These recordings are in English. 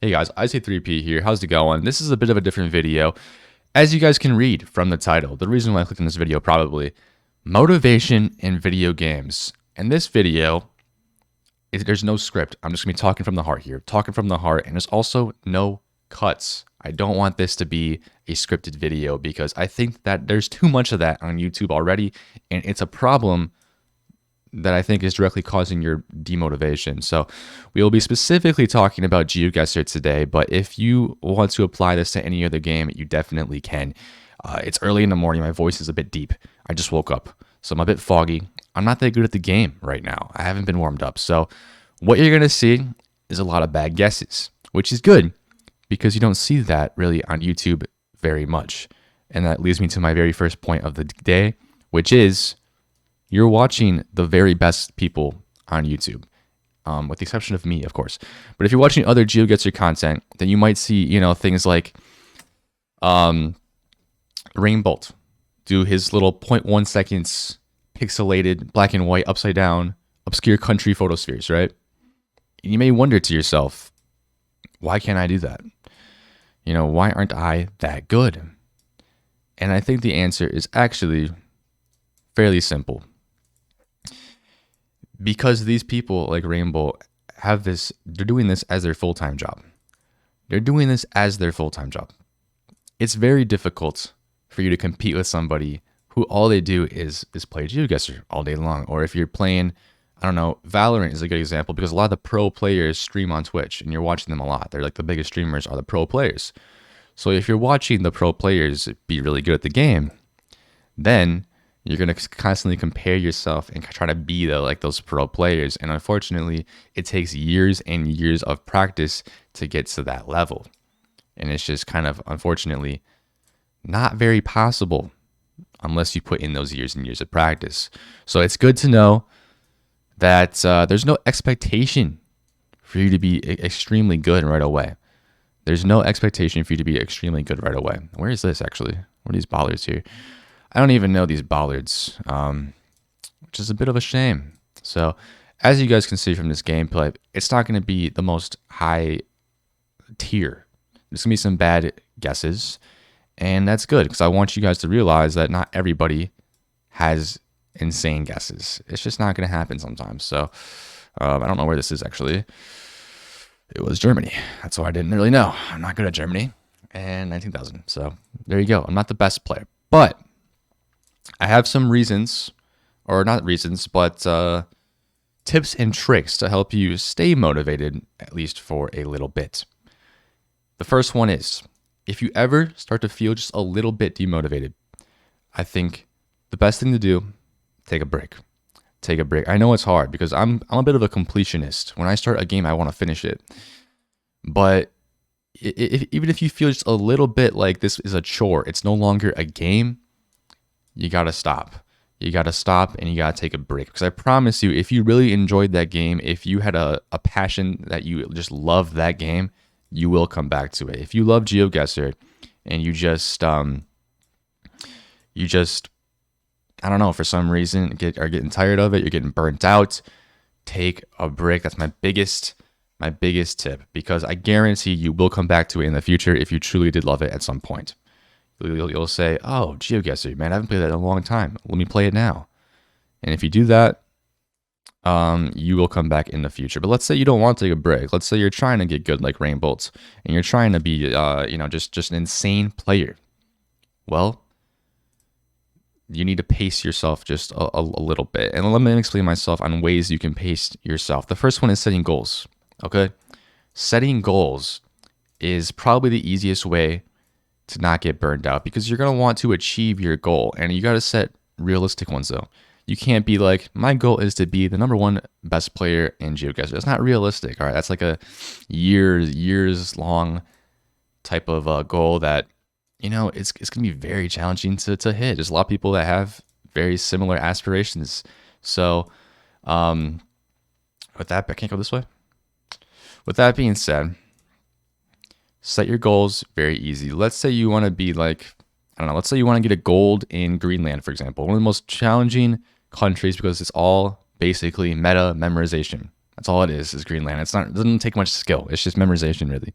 Hey guys, IC3P here. How's it going? This is a bit of a different video. As you guys can read from the title, the reason why I clicked on this video probably, motivation in video games. And this video, there's no script. I'm just going to be talking from the heart here. Talking from the heart, and there's also no cuts. I don't want this to be a scripted video because I think that there's too much of that on YouTube already, and it's a problem that I think is directly causing your demotivation. So we will be specifically talking about GeoGuessr today, but if you want to apply this to any other game, you definitely can. It's early in the morning. My voice is a bit deep. I just woke up, so I'm a bit foggy. I'm not that good at the game right now. I haven't been warmed up. So what you're going to see is a lot of bad guesses, which is good because you don't see that really on YouTube very much. And that leads me to my very first point of the day, which is you're watching the very best people on YouTube, with the exception of me, of course. But if you're watching other GeoGuessr content, then you might see, things like Rainbolt do his little 0.1 seconds pixelated black and white upside down obscure country photospheres, right? You may wonder to yourself, why can't I do that? Why aren't I that good? And I think the answer is actually fairly simple. Because these people like Rainbow they're doing this as their full-time job. They're doing this as their full-time job. It's very difficult for you to compete with somebody who all they do is play GeoGuessr all day long. Or if you're playing, Valorant is a good example because a lot of the pro players stream on Twitch and you're watching them a lot. They're like the biggest streamers are the pro players. So if you're watching the pro players be really good at the game, then you're going to constantly compare yourself and try to be those pro players. And unfortunately, it takes years and years of practice to get to that level. And it's just kind of, unfortunately, not very possible unless you put in those years and years of practice. So it's good to know that there's no expectation for you to be extremely good right away. There's no expectation for you to be extremely good right away. Where is this actually? What are these bollards here? I don't even know these bollards, which is a bit of a shame. So as you guys can see from this gameplay, it's not going to be the most high tier. There's going to be some bad guesses, and that's good because I want you guys to realize that not everybody has insane guesses. It's just not going to happen sometimes. So I don't know where this is actually. It was Germany. That's why I didn't really know. I'm not good at Germany. And 19,000. So there you go. I'm not the best player, but I have some reasons, or not reasons, but tips and tricks to help you stay motivated, at least for a little bit. The first one is, if you ever start to feel just a little bit demotivated, I think the best thing to do, take a break. Take a break. I know it's hard because I'm a bit of a completionist. When I start a game, I want to finish it. But even if you feel just a little bit like this is a chore, it's no longer a game, you got to stop. You got to stop and you got to take a break. Because I promise you, if you really enjoyed that game, if you had a passion that you just love that game, you will come back to it. If you love GeoGuessr and you just I don't know, for some reason are getting tired of it, you're getting burnt out, take a break. That's my biggest tip, because I guarantee you will come back to it in the future if you truly did love it at some point. You'll say, oh, GeoGuessr, man, I haven't played that in a long time. Let me play it now. And if you do that, you will come back in the future. But let's say you don't want to take a break. Let's say you're trying to get good like Rainbolt, and you're trying to be, just an insane player. Well, you need to pace yourself just a little bit. And let me explain myself on ways you can pace yourself. The first one is setting goals, okay? Setting goals is probably the easiest way to not get burned out because you're going to want to achieve your goal, and you got to set realistic ones though. You can't be like, my goal is to be the #1 best player in GeoGuessr. That's not realistic, all right? That's like a years long type of goal that, it's going to be very challenging to hit. There's a lot of people that have very similar aspirations. So with that, I can't go this way. With that being said, set your goals very easy. Let's say you want to be let's say you want to get a gold in Greenland, for example, one of the most challenging countries because it's all basically meta memorization. That's all it is Greenland. It doesn't take much skill. It's just memorization, really.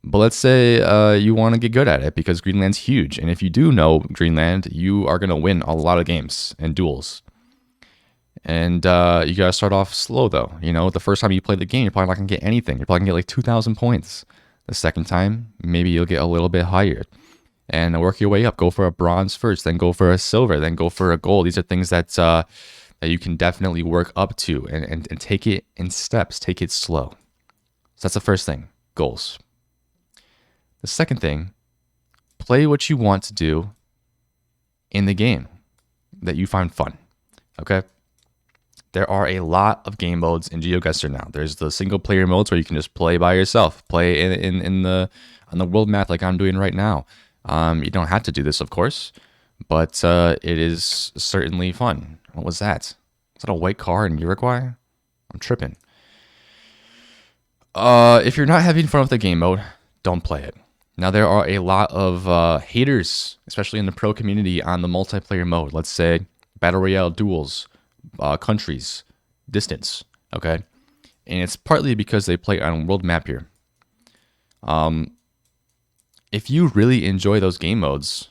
But let's say you want to get good at it because Greenland's huge. And if you do know Greenland, you are going to win a lot of games and duels. And you got to start off slow, though. You know, the first time you play the game, you're probably not going to get anything. You're probably going to get like 2,000 points. The second time, maybe you'll get a little bit higher. And work your way up. Go for a bronze first, then go for a silver, then go for a gold. These are things that that you can definitely work up to and take it in steps. Take it slow. So that's the first thing, goals. The second thing, play what you want to do in the game that you find fun, okay? There are a lot of game modes in GeoGuessr now. There's the single player modes where you can just play by yourself, play on the world map like I'm doing right now. You don't have to do this, of course, but it is certainly fun. What was that? Is that a white car in Uruguay? I'm tripping. If you're not having fun with the game mode, don't play it. Now, there are a lot of haters, especially in the pro community, on the multiplayer mode. Let's say Battle Royale duels, countries, distance, okay? And it's partly because they play on world map here. If you really enjoy those game modes,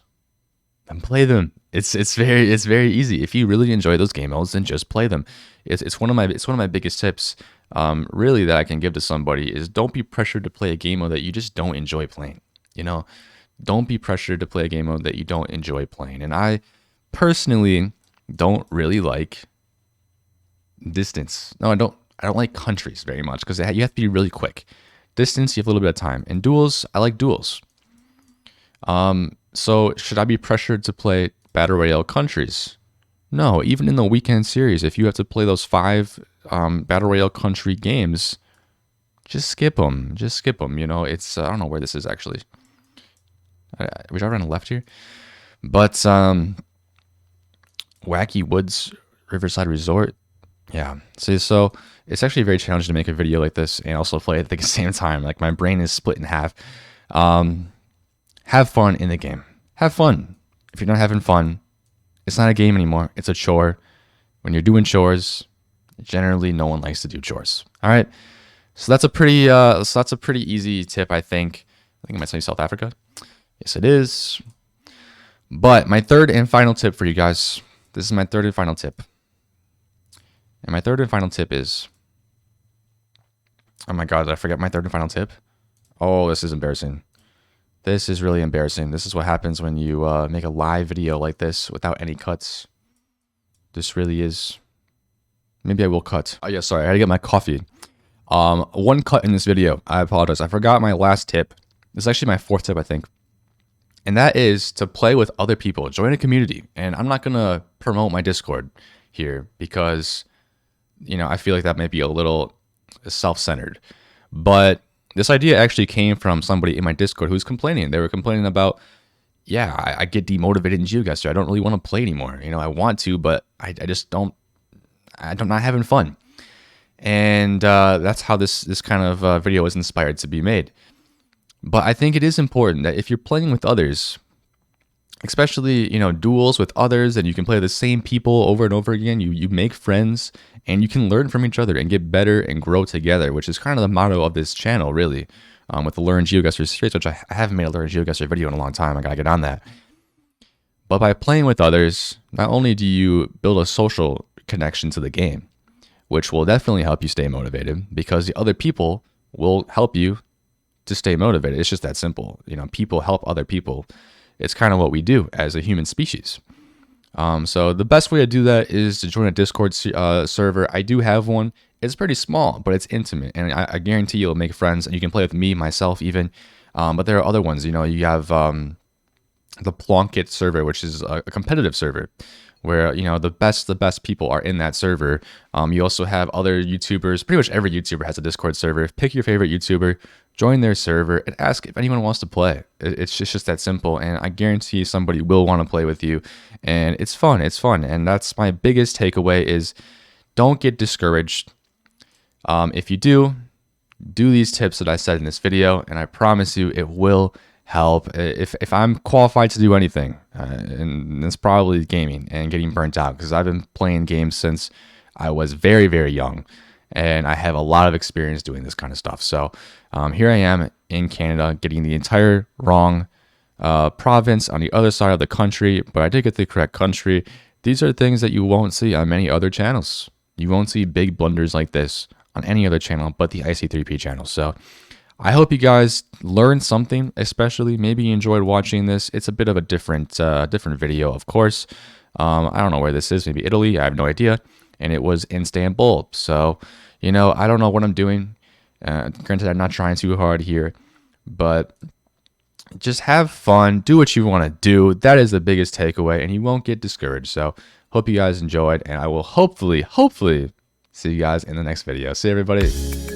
then play them. It's very easy. If you really enjoy those game modes, then just play them. It's one of my biggest tips, really, that I can give to somebody is don't be pressured to play a game mode that you just don't enjoy playing. You know, don't be pressured to play a game mode that you don't enjoy playing. And I personally don't really like distance. No, I don't like countries very much because you have to be really quick. Distance, you have a little bit of time. And duels, I like duels. So should I be pressured to play Battle Royale countries? No, even in the weekend series, if you have to play those 5 Battle Royale country games, just skip them. Just skip them. You know, it's I don't know where this is actually. We drive around the left here, but Wacky Woods Riverside Resort. Yeah. See, so it's actually very challenging to make a video like this and also play it at the same time. Like my brain is split in half. Have fun in the game. Have fun. If you're not having fun, it's not a game anymore. It's a chore. When you're doing chores, generally no one likes to do chores. All right. So that's a pretty easy tip, I think. I think it might say South Africa. Yes, it is. But my third and final tip for you guys. This is my third and final tip. And my third and final tip is... Oh my God, did I forget my third and final tip? Oh, this is embarrassing. This is really embarrassing. This is what happens when you make a live video like this without any cuts. This really is... Maybe I will cut. Oh yeah, sorry, I had to get my coffee. One cut in this video. I apologize. I forgot my last tip. This is actually my 4th tip, I think. And that is to play with other people. Join a community. And I'm not going to promote my Discord here because, you know, I feel like that might be a little self-centered. But this idea actually came from somebody in my Discord who's complaining. They were complaining about, yeah, I get demotivated in GeoGuessr. I don't really want to play anymore. You know, I want to, but I just don't. I'm not having fun. And that's how this kind of video was inspired to be made. But I think it is important that if you're playing with others, especially, you know, duels with others, and you can play the same people over and over again, you make friends and you can learn from each other and get better and grow together, which is kind of the motto of this channel, really, with the Learn GeoGuessr series, which I haven't made a Learn GeoGuessr video in a long time. I gotta get on that. But by playing with others, not only do you build a social connection to the game, which will definitely help you stay motivated because the other people will help you to stay motivated. It's just that simple. You know, people help other people. It's kind of what we do as a human species. So the best way to do that is to join a Discord server. I do have one. It's pretty small, but it's intimate, and I guarantee you'll make friends. And you can play with me, myself, even. But there are other ones. You know, you have the Plunkett server, which is a competitive server, where, you know, the best people are in that server. You also have other YouTubers. Pretty much every YouTuber has a Discord server. Pick your favorite YouTuber, join their server, and ask if anyone wants to play. It's just that simple, and I guarantee somebody will want to play with you. And it's fun. It's fun, and that's my biggest takeaway: is don't get discouraged. If you do these tips that I said in this video, and I promise you, it will help. If I'm qualified to do anything, and it's probably gaming and getting burnt out, because I've been playing games since I was very, very young, and I have a lot of experience doing this kind of stuff. So here I am in Canada getting the entire wrong province on the other side of the country, but I did get the correct country. These are things that you won't see on many other channels. You won't see big blunders like this on any other channel but the IC3P channel. So I hope you guys learned something, especially maybe you enjoyed watching this. It's a bit of a different video, of course. I don't know where this is, maybe Italy, I have no idea. And it was in Istanbul. So, I don't know what I'm doing. Granted, I'm not trying too hard here, but just have fun, do what you want to do. That is the biggest takeaway, and you won't get discouraged. So hope you guys enjoyed, and I will hopefully see you guys in the next video. See you, everybody.